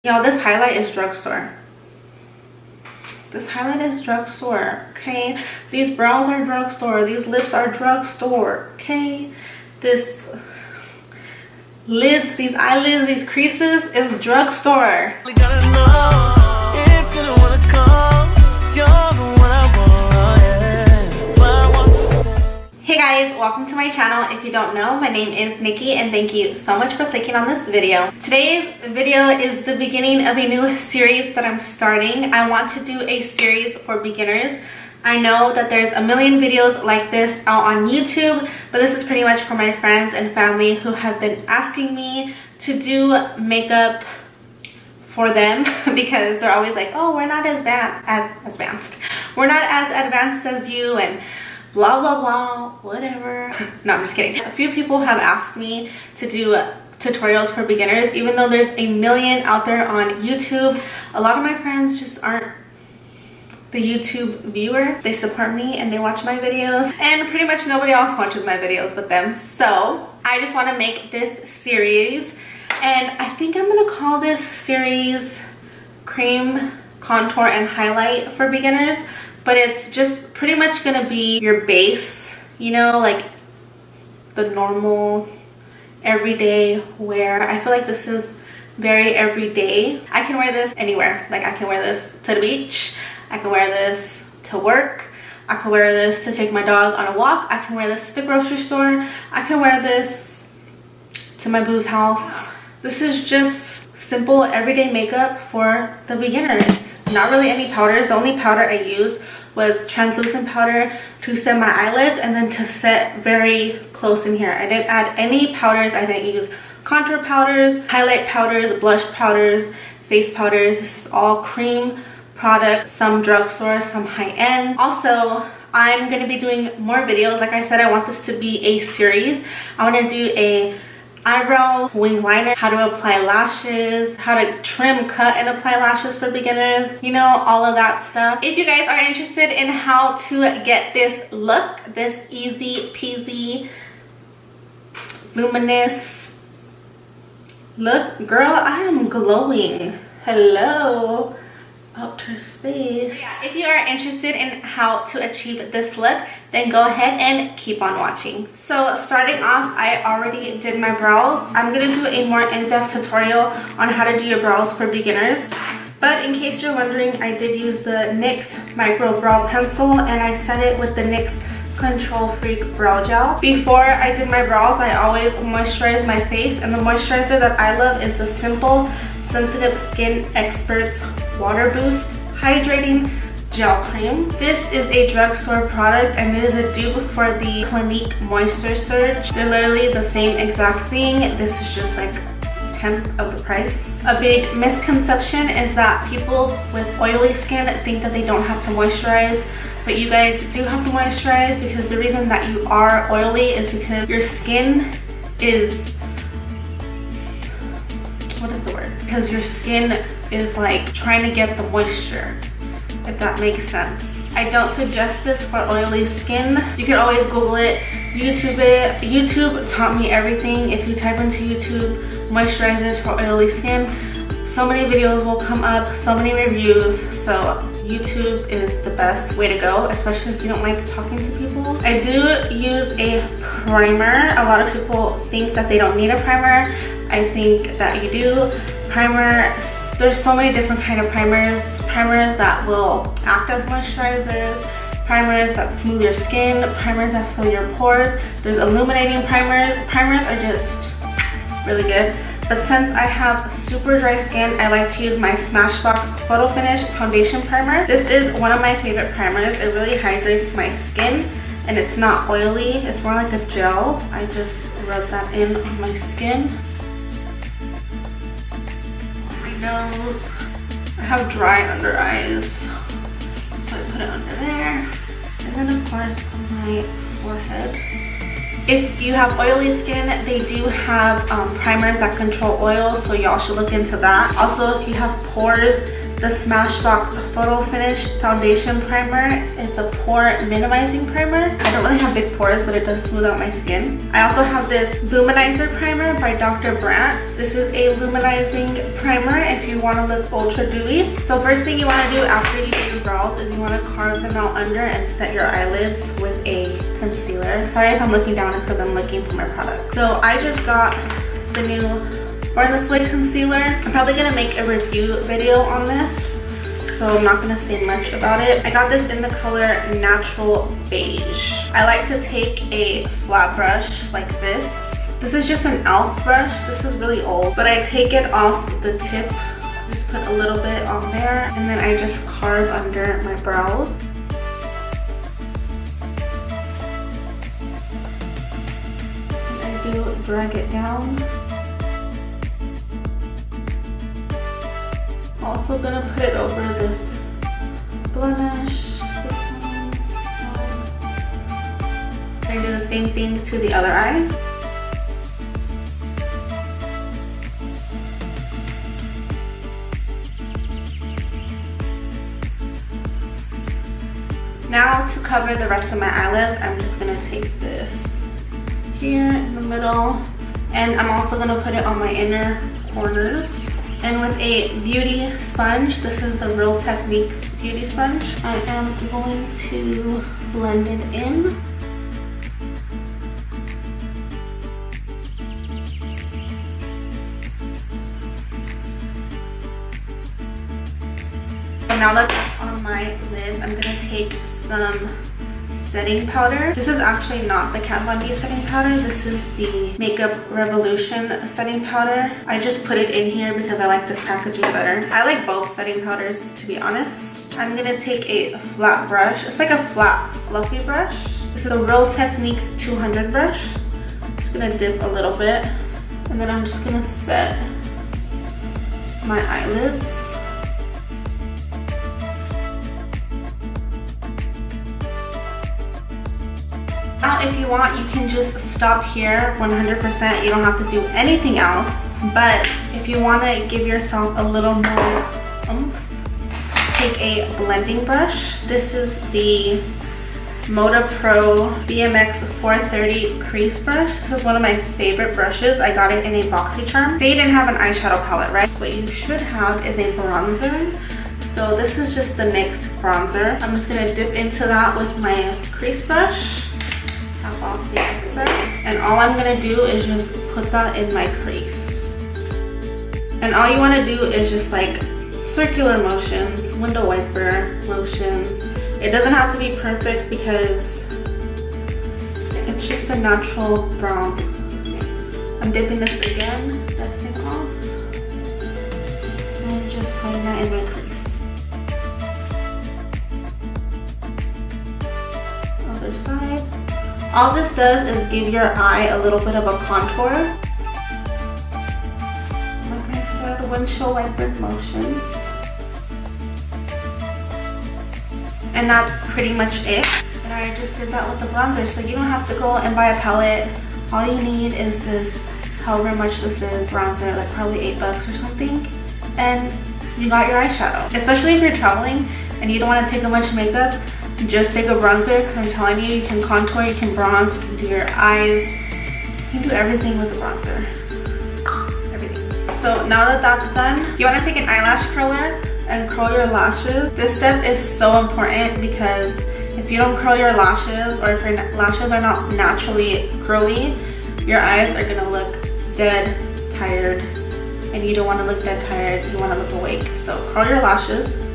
Y'all, this highlight is drugstore. This highlight is drugstore, okay? These brows are drugstore. These lips are drugstore, okay? This lids, these eyelids, these creases is drugstore. Hey guys, welcome to my channel. If you don't know, my name is Nikki and thank you so much for clicking on this video. Today's video is the beginning of a new series that I'm starting. I want to do a series for beginners. I know that there's a million videos like this out on YouTube, but this is pretty much for my friends and family who have been asking me to do makeup for them because they're always like, oh, we're not as advanced. We're not as advanced as you and blah blah blah, whatever. No, I'm just kidding. A few people have asked me to do tutorials for beginners, even though there's a million out there on YouTube. A lot of my friends just aren't the YouTube viewer. They support me and they watch my videos, and pretty much nobody else watches my videos but them. So I just want to make this series, and I think I'm gonna call this series Cream, Contour, and Highlight for Beginners. But it's just pretty much gonna be your base, you know, like the normal everyday wear. I feel like this is very everyday. I can wear this anywhere. Like I can wear this to the beach, I can wear this to work, I can wear this to take my dog on a walk, I can wear this to the grocery store, I can wear this to my boo's house. This is just simple everyday makeup for the beginners. Not really any powders. The only powder I used was translucent powder to set my eyelids and then to set very close in here. I didn't add any powders. I didn't use contour powders, highlight powders, blush powders, face powders. This is all cream products, some drugstore, some high-end. Also, I'm going to be doing more videos. Like I said, I want this to be a series. I want to do a eyebrow wing liner, how to apply lashes, how to trim, cut, and apply lashes for beginners, you know, all of that stuff. If you guys are interested in how to get this look, this easy peasy luminous look, girl, I am glowing. Hello, outer space. Yeah, if you are interested in how to achieve this look, then go ahead and keep on watching. So starting off, I already did my brows. I'm gonna do a more in-depth tutorial on how to do your brows for beginners. But in case you're wondering, I did use the NYX Micro Brow Pencil and I set it with the NYX Control Freak Brow Gel. Before I did my brows, I always moisturize my face, and the moisturizer that I love is the Simple Sensitive Skin Experts Water Boost Hydrating Gel Cream. This is a drugstore product and it is a dupe for the Clinique Moisture Surge. They're literally the same exact thing. This is just like 1/10 of the price. A big misconception is that people with oily skin think that they don't have to moisturize, but you guys do have to moisturize, because the reason that you are oily is because your skin is, what is the word? Because your skin is like trying to get the moisture, if that makes sense. I don't suggest this for oily skin. You can always Google it, YouTube it. YouTube taught me everything. If you type into YouTube moisturizers for oily skin, so many videos will come up, so many reviews. So YouTube is the best way to go, especially if you don't like talking to people. I do use a primer. A lot of people think that they don't need a primer. I think that you do. Primer, there's so many different kind of primers. Primers that will act as moisturizers, primers that smooth your skin, primers that fill your pores. There's illuminating primers. Primers are just really good. But since I have super dry skin, I like to use my Smashbox Photo Finish Foundation Primer. This is one of my favorite primers. It really hydrates my skin and it's not oily. It's more like a gel. I just rub that in on my skin. Nose. I have dry under eyes, so I put it under there, and then of course on my forehead. If you have oily skin, they do have primers that control oil, so y'all should look into that. Also, if you have pores, the Smashbox Photo Finish Foundation Primer. It's a pore minimizing primer. I don't really have big pores, but it does smooth out my skin. I also have this Luminizer Primer by Dr. Brandt. This is a luminizing primer if you want to look ultra dewy. So first thing you want to do after you do your brows is you want to carve them out under and set your eyelids with a concealer. Sorry if I'm looking down, it's because I'm looking for my product. So I just got the new Born This Way concealer. I'm probably gonna make a review video on this, so I'm not gonna say much about it. I got this in the color Natural Beige. I like to take a flat brush like this. This is just an E.L.F brush. This is really old, but I take it off the tip, just put a little bit on there, and then I just carve under my brows. And I do drag it down. Also gonna put it over this blemish. I do the same thing to the other eye. Now to cover the rest of my eyelids, I'm just gonna take this here in the middle, and I'm also gonna put it on my inner corners. And with a beauty sponge, this is the Real Techniques beauty sponge, I am going to blend it in. And now that that's on my lid, I'm gonna take some setting powder. This is actually not the Kat Von D setting powder. This is the Makeup Revolution setting powder. I just put it in here because I like this packaging better. I like both setting powders, to be honest. I'm gonna take a flat brush. It's like a flat, fluffy brush. This is a Real Techniques 200 brush. Just gonna dip a little bit, and then I'm just gonna set my eyelids. Now, if you want, you can just stop here 100%. You don't have to do anything else. But if you want to give yourself a little more oomph, take a blending brush. This is the Moda Pro BMX 430 crease brush. This is one of my favorite brushes. I got it in a BoxyCharm. They didn't have an eyeshadow palette, right? What you should have is a bronzer. So this is just the NYX bronzer. I'm just gonna dip into that with my crease brush. Tap off the excess. And all I'm gonna do is just put that in my crease. And all you wanna do is just like circular motions, window wiper motions. It doesn't have to be perfect because it's just a natural brown. I'm dipping this again, dusting off, and just putting that in my crease. Other side. All this does is give your eye a little bit of a contour. Like I said, windshield wiper motion. And that's pretty much it. And I just did that with the bronzer, so you don't have to go and buy a palette. All you need is this, however much this is, bronzer, like probably $8 or something. And you got your eyeshadow. Especially if you're traveling and you don't want to take a bunch of makeup, just take a bronzer, because I'm telling you, you can contour, you can bronze, you can do your eyes, you can do everything with the bronzer. Everything. So now that that's done, you want to take an eyelash curler and curl your lashes. This step is so important because if you don't curl your lashes, or if your lashes are not naturally curly, your eyes are gonna look dead tired, and you don't want to look dead tired, you want to look awake. So curl your lashes.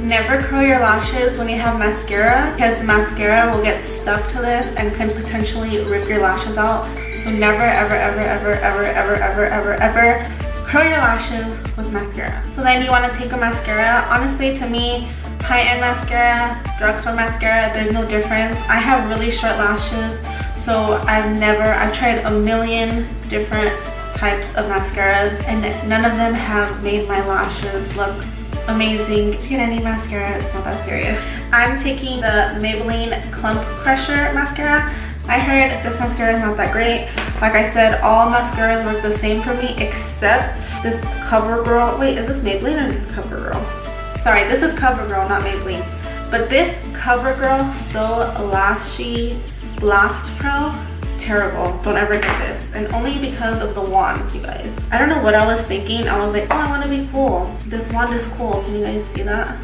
Never curl your lashes when you have mascara, because the mascara will get stuck to this and can potentially rip your lashes out. So never, ever, ever, ever, ever, ever, ever, ever, ever curl your lashes with mascara. So then you want to take a mascara. Honestly, to me, high-end mascara, drugstore mascara, there's no difference. I have really short lashes, so I've tried a million different types of mascaras, and none of them have made my lashes look amazing. Just get any mascara, it's not that serious. I'm taking the Maybelline Clump Crusher mascara. I heard this mascara is not that great. Like I said, all mascaras work the same for me except this CoverGirl. Wait, is this Maybelline or is this CoverGirl? Sorry, this is CoverGirl, not Maybelline. But this CoverGirl So Lashy Blast Pro, terrible. Don't ever get this. And only because of the wand, you guys. I don't know what I was thinking. I was like, oh, I want to be cool. This wand is cool. Can you guys see that?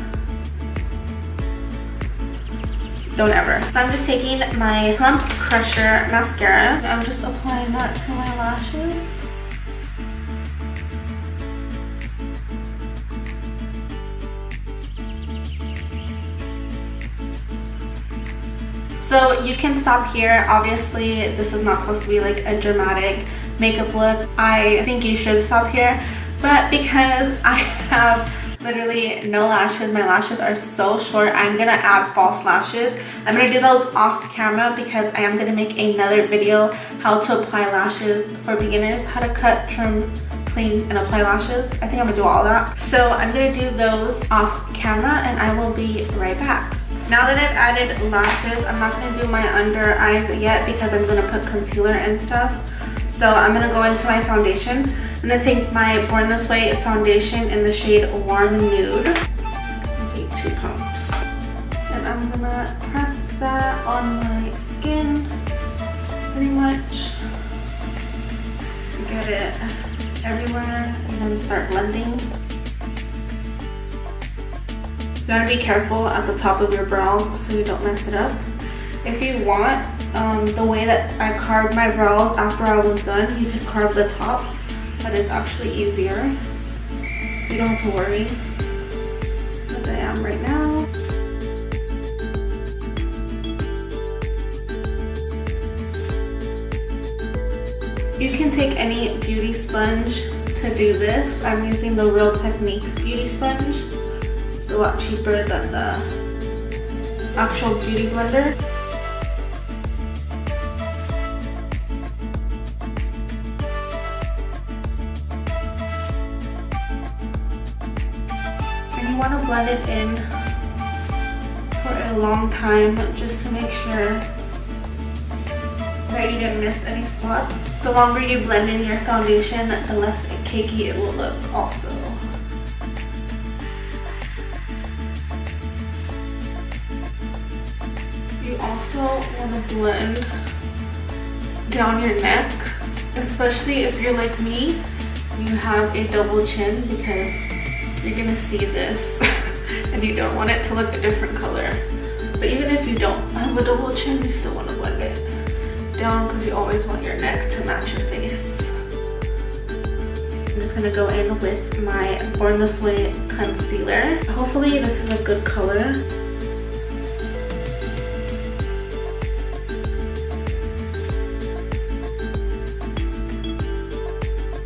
Don't ever. So I'm just taking my Clump Crusher mascara. I'm just applying that to my lashes. So you can stop here. Obviously, this is not supposed to be like a dramatic makeup look. I think you should stop here. But because I have literally no lashes, my lashes are so short, I'm gonna add false lashes. I'm gonna do those off camera because I am gonna make another video how to apply lashes for beginners, how to cut, trim, clean, and apply lashes. I think I'm gonna do all that. So I'm gonna do those off camera and I will be right back. Now that I've added lashes, I'm not gonna do my under eyes yet because I'm gonna put concealer and stuff. So I'm gonna go into my foundation. I'm gonna take my Born This Way foundation in the shade Warm Nude. Take 2 pumps. And I'm gonna press that on my skin, pretty much. Get it everywhere and then start blending. You gotta be careful at the top of your brows so you don't mess it up. If you want, the way that I carved my brows after I was done, you can carve the top. That is actually easier. You don't have to worry, as I am right now. You can take any beauty sponge to do this. I'm using the Real Techniques beauty sponge. It's a lot cheaper than the actual beauty blender. And you want to blend it in for a long time just to make sure that you didn't miss any spots. The longer you blend in your foundation, the less cakey it will look also. You also want to blend down your neck, especially if you're like me, you have a double chin, because you're gonna see this and you don't want it to look a different color. But even if you don't have a double chin, you still want to blend it down because you always want your neck to match your face. I'm just gonna go in with my Born This Way concealer. Hopefully this is a good color.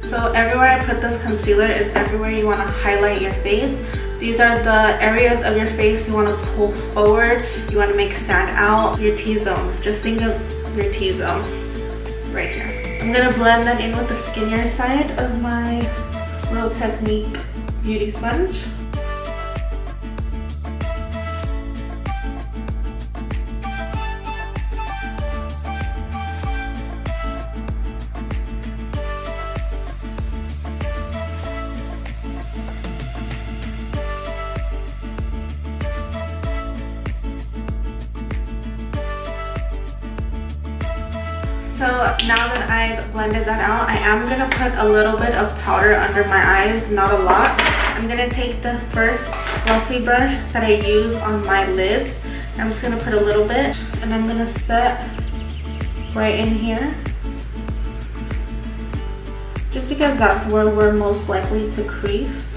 So everywhere I put this concealer is everywhere you want to highlight your face. These are the areas of your face you want to pull forward, you want to make stand out, your T-zone. Just think of your T-zone right here. I'm going to blend that in with the skinnier side of my Real Technique beauty sponge. So now that I've blended that out, I am going to put a little bit of powder under my eyes, not a lot. I'm going to take the first fluffy brush that I use on my lids. I'm just going to put a little bit and I'm going to set right in here. Just because that's where we're most likely to crease.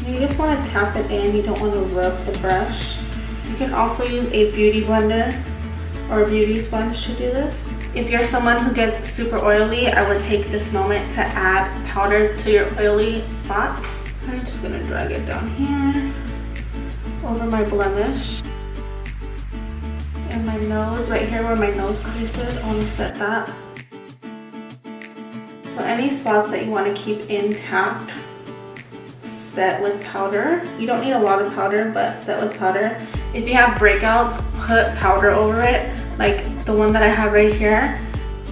You just want to tap it in, you don't want to rub the brush. You can also use a beauty blender or a beauty sponge to do this. If you're someone who gets super oily, I would take this moment to add powder to your oily spots. I'm just going to drag it down here over my blemish. And my nose, right here where my nose crease is, I want to set that So any spots that you want to keep intact, set with powder. You don't need a lot of powder, but set with powder. If you have breakouts, put powder over it, like the one that I have right here.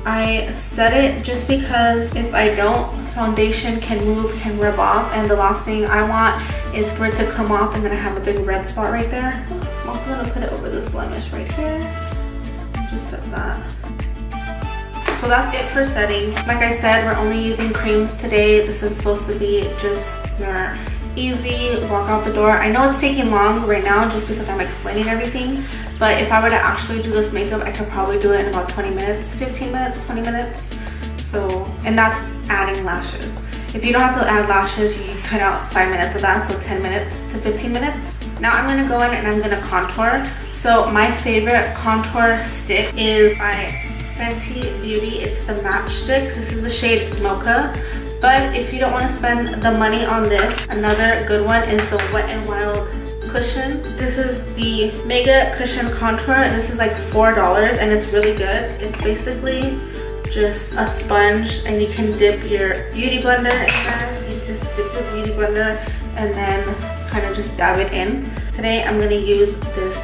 I set it just because if I don't, foundation can move, can rub off, and the last thing I want is for it to come off and then I have a big red spot right there. I'm also gonna put it over this blemish right here. Just set that. So that's it for setting. Like I said, we're only using creams today. This is supposed to be just your easy walk out the door. I know it's taking long right now just because I'm explaining everything, but if I were to actually do this makeup, I could probably do it in about 20 minutes, 15 minutes, 20 minutes. So, and that's adding lashes. If you don't have to add lashes, you can cut out 5 minutes of that, so 10 minutes to 15 minutes. Now I'm gonna go in and I'm gonna contour. So my favorite contour stick is by Fenty Beauty. It's the Match Sticks. This is the shade Mocha. But if you don't want to spend the money on this, another good one is the Wet n Wild cushion. This is the Mega Cushion Contour. This is like $4 and it's really good. It's basically just a sponge and you can dip your beauty blender in there. So you just dip your beauty blender and then kind of just dab it in. Today I'm going to use this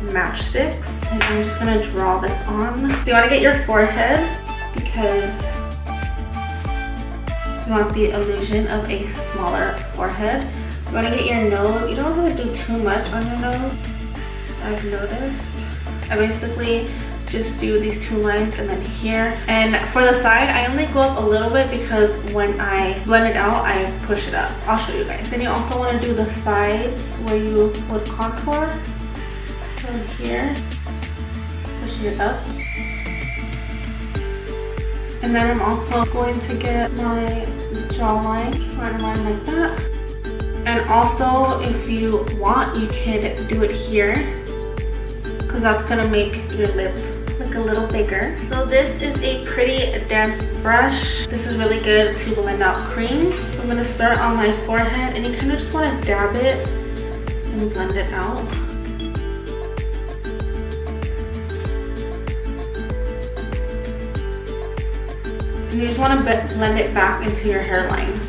matchsticks and I'm just going to draw this on. So you want to get your forehead because you want the illusion of a smaller forehead. You want to get your nose. You don't have to do too much on your nose, I've noticed. I basically just do these two lines and then here. And for the side, I only go up a little bit because when I blend it out, I push it up. I'll show you guys. Then you also want to do the sides where you would contour. So here, push it up. And then I'm also going to get my jawline, try to line like that. And also, if you want, you can do it here because that's gonna make your lip look a little bigger. So this is a pretty dense brush. This is really good to blend out creams. So I'm gonna start on my forehead and you kind of just want to dab it and blend it out. And you just want to blend it back into your hairline.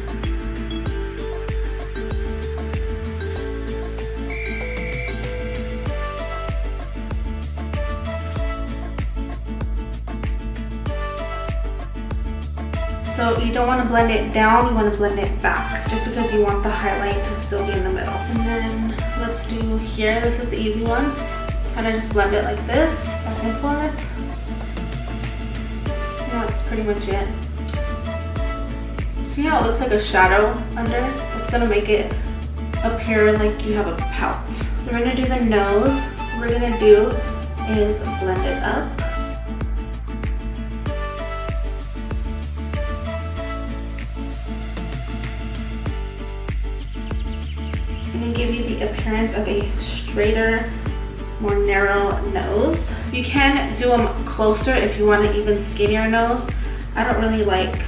So you don't want to blend it down, you want to blend it back, just because you want the highlight to still be in the middle. And then let's do here, this is the easy one. Kind of just blend it like this, back and forth. That's pretty much it. See how it looks like a shadow under? It's gonna make it appear like you have a pout. So we're gonna do the nose. What we're gonna do is blend it up. And then give you the appearance of a straighter, more narrow nose. You can do them closer if you want an even skinnier nose. I don't really like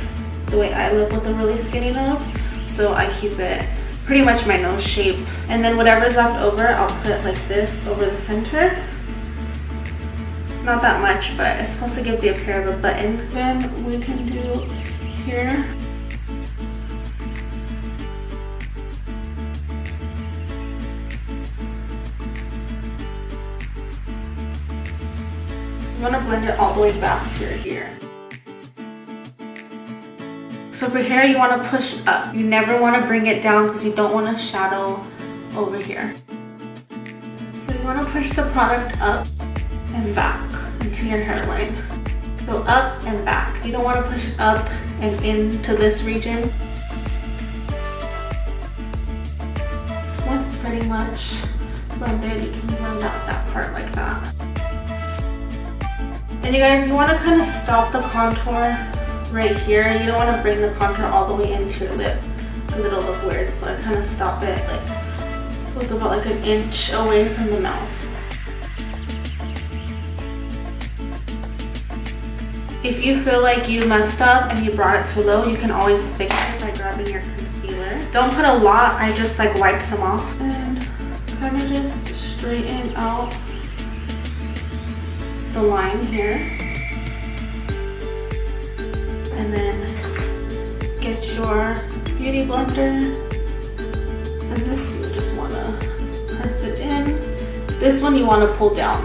the way I look with a really skinny nose, so I keep it pretty much my nose shape. And then whatever's left over, I'll put like this over the center. Not that much, but it's supposed to give the appearance of a button. Then we can do here. You want to blend it all the way back to your ear. So for hair, you want to push up. You never want to bring it down because you don't want to shadow over here. So you want to push the product up and back into your hairline. So up and back. You don't want to push it up and into this region. Once pretty much blended, you can blend out that part like that. And you guys, you want to kind of stop the contour right here. You don't want to bring the contour all the way into your lip because it'll look weird. So I kind of stop it like about like an inch away from the mouth. If you feel like you messed up and you brought it too low, you can always fix it by grabbing your concealer. Don't put a lot, I just like wiped some off and kind of just straighten out the line here. And then get your beauty blender, and this you just want to press it in. This one you want to pull down,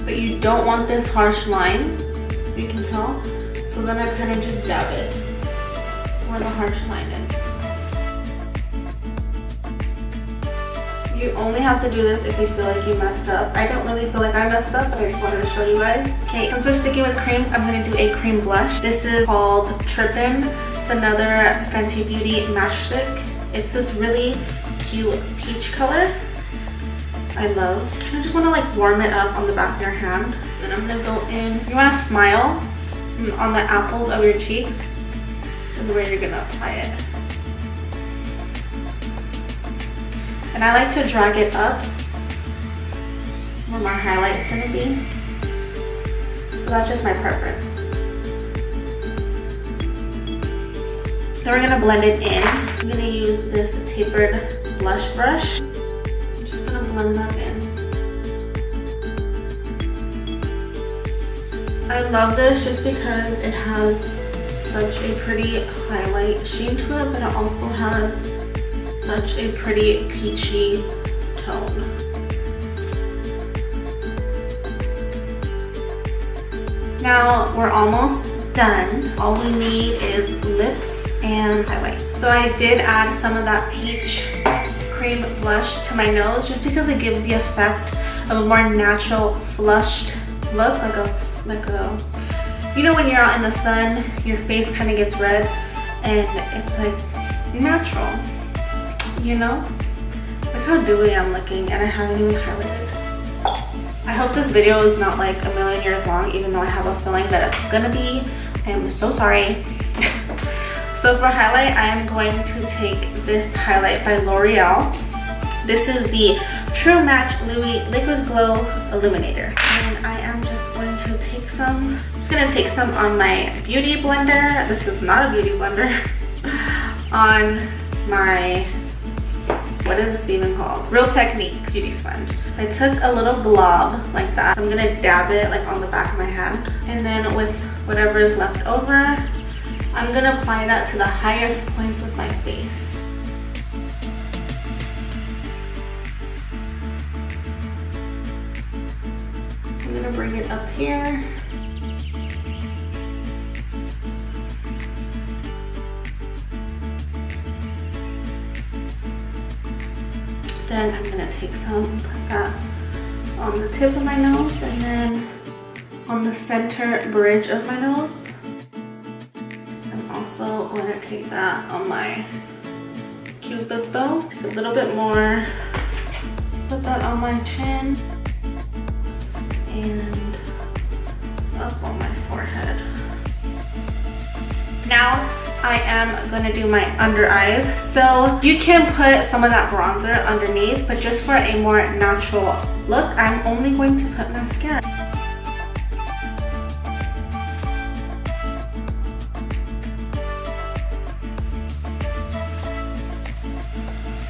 but you don't want this harsh line, you can tell. So then I kind of just dab it where the harsh line is. You only have to do this if you feel like you messed up. I don't really feel like I messed up, but I just wanted to show you guys. Okay, since we're sticking with creams, I'm going to do a cream blush. This is called Trippin'. It's another Fenty Beauty matchstick. It's this really cute peach color. I love. You kind of just want to like warm it up on the back of your hand. Then I'm going to go in. You want to smile on the apples of your cheeks. This is where you're going to apply it. And I like to drag it up where my highlight's gonna be. But that's just my preference. Then we're gonna blend it in. I'm gonna use this tapered blush brush. I'm just gonna blend that in. I love this just because it has such a pretty highlight sheen to it, but it also has such a pretty peachy tone. Now we're almost done. All we need is lips and highlight. So I did add some of that peach cream blush to my nose just because it gives the effect of a more natural flushed look, like a you know when you're out in the sun, your face kind of gets red and it's like natural. You know? Look how dewy I'm looking and I haven't even highlighted. I hope this video is not like a million years long, even though I have a feeling that it's gonna be. I am so sorry. So for highlight, I am going to take this highlight by L'Oreal. This is the True Match Louis Liquid Glow Illuminator. And I am just going to take some, I'm just gonna take some on my beauty blender. This is not a beauty blender. On my, what is this even called? Real Technique beauty sponge. I took a little blob like that. I'm gonna dab it like on the back of my hand. And then with whatever is left over, I'm gonna apply that to the highest points of my face. I'm gonna bring it up here. Then I'm gonna take some, put that on the tip of my nose and then on the center bridge of my nose. I'm also going to take that on my Cupid's bow. Take a little bit more, put that on my chin and up on my forehead. Now I am gonna do my under eyes. So you can put some of that bronzer underneath, but just for a more natural look, I'm only going to put mascara.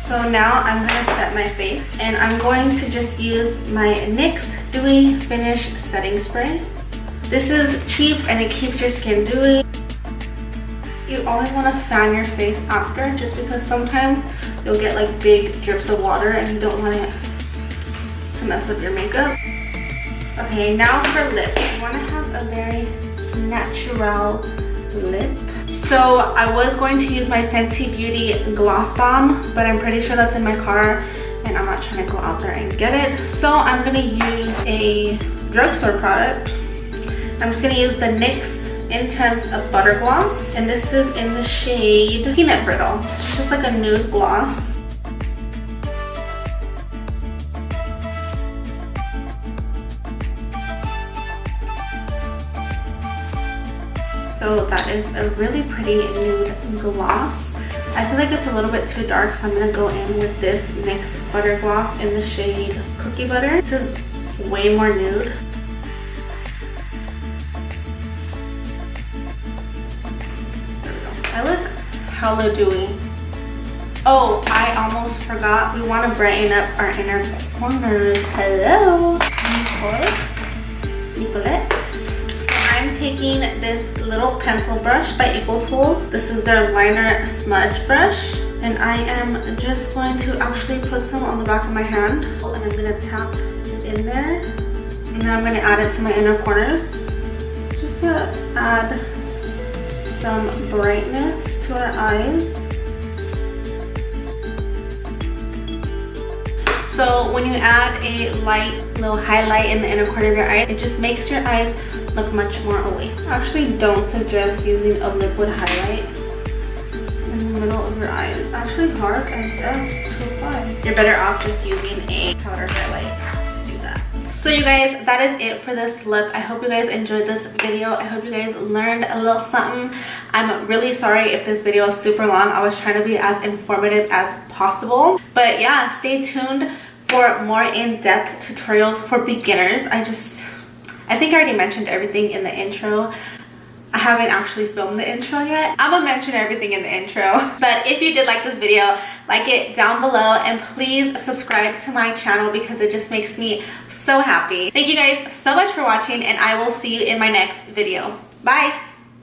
So now I'm gonna set my face and I'm going to just use my NYX Dewy Finish Setting Spray. This is cheap and it keeps your skin dewy. You always want to fan your face after, just because sometimes you'll get like big drips of water and you don't want it to mess up your makeup. Okay, now for lips. You want to have a very natural lip. So I was going to use my Fenty Beauty Gloss Bomb, but I'm pretty sure that's in my car and I'm not trying to go out there and get it. So I'm going to use a drugstore product. I'm just going to use the NYX Intense Butter Gloss, and this is in the shade Peanut Brittle. It's just like a nude gloss. So that is a really pretty nude gloss. I feel like it's a little bit too dark, so I'm gonna go in with this NYX Butter Gloss in the shade Cookie Butter. This is way more nude. I look hella dewy. Oh, I almost forgot. We want to brighten up our inner corners. Hello, Nicolette. So I'm taking this little pencil brush by Equal Tools. This is their liner smudge brush. And I am just going to actually put some on the back of my hand. And I'm gonna tap it in there. And then I'm gonna add it to my inner corners. Just to add some brightness to our eyes. So when you add a light little highlight in the inner corner of your eye, it just makes your eyes look much more awake. I actually don't suggest using a liquid highlight in the middle of your eye. It's actually hard to apply. You're better off just using a powder highlight to do that. So you guys, that is it for this look. I hope you guys enjoyed this video. I hope you guys learned a little something. I'm really sorry if this video is super long. I was trying to be as informative as possible. But yeah, stay tuned for more in-depth tutorials for beginners. I think I already mentioned everything in the intro. I haven't actually filmed the intro yet. I'm gonna mention everything in the intro. But if you did like this video, like it down below, and please subscribe to my channel because it just makes me so happy. Thank you guys so much for watching, and I will see you in my next video. Bye!